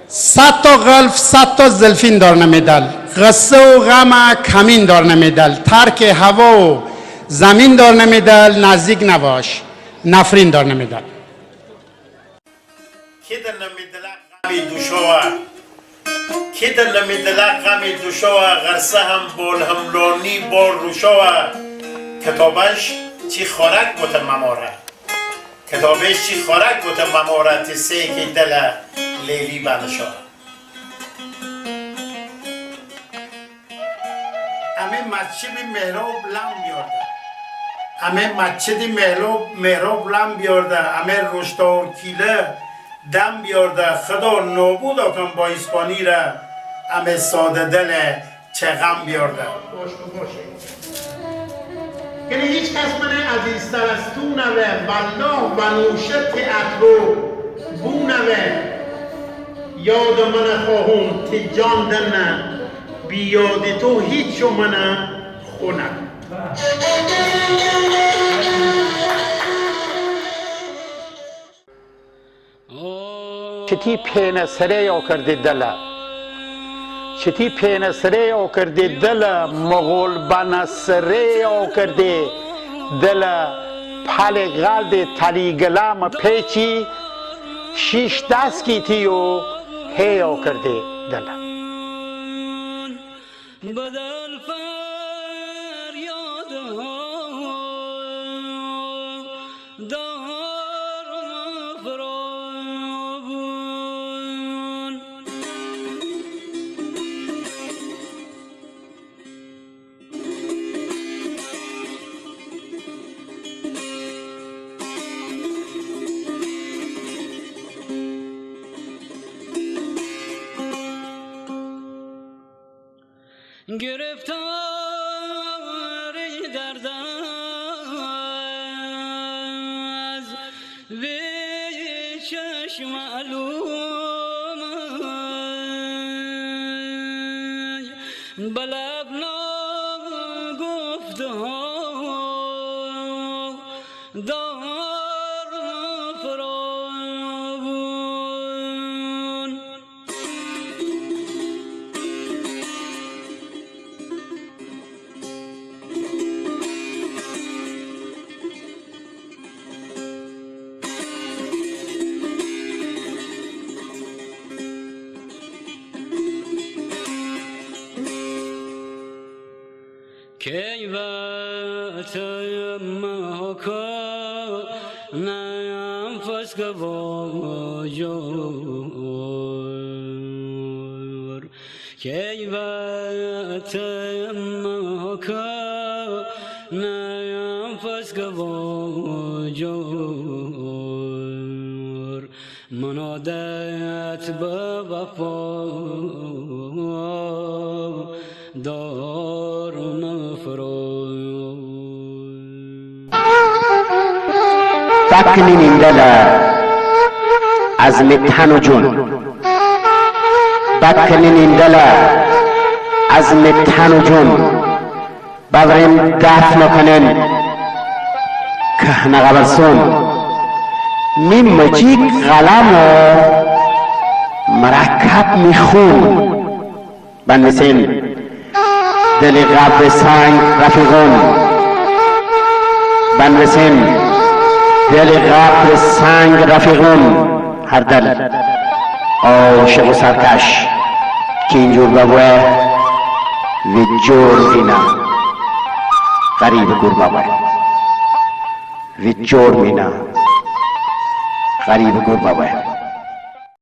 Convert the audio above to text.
صد تا قلب صد تا زلفین دار نمیدل، غصه و غم کمین دار نمیدل، ترک هوا و زمین دار نمیدل، نزدیک نباش نفرین دار نمیدل. کی در نمیدل غمی دوشوا، کی در نمیدل غمی دوشوا، غرسه هم بول هم لونی بار روشوا. کتابش چی خورک بوده مماره، کتابش چی خورک بوده مماره، تسه که دل لیلی بنشا. همه مسجد محراب لم بیارده، همه مسجد محراب لم بیارده، همه رشتا و کیله دم بیارده. خدا نابود کن با اسپانی را، همه ساده دل چه غم بیارده. یعنی هیچ کس من عزیزتر از تو نوه، والله و نوشه تئاترو بو نوه. یاد من خواهم تی جان دنه، بی یاد تو هیچ و من خونه. چتی پین سره یا کرده دل، چتی پین سره یا کرده دل، مغول بنا سره یا کرده دل، پل غلد تلی گلام پیچی شیش دست کی تیو هیا کرده دل. بدل فریاد دار فراوون، گرفتاری دردم از ویشش معلوم، بلب نگفته ها دار فراوون. كيف تيمك نفسك بوجور، كيف تيمك نفسك بوجور، منادت بوفا دار فکنین این دل از تن و جون، بکنین این دل از تن و جون، ببرین دفن کنن که نقبرسون میمجیک قلم و مرکب میخون، بنویسین دل قبر سنگ رفیقون، بنویسین دل قبر سنگ رفیقون. هر دل عاشق و سرکش که اینجور ببوه و جور بینه غریب گور ببوه و جور بینه غریب گور ببوه.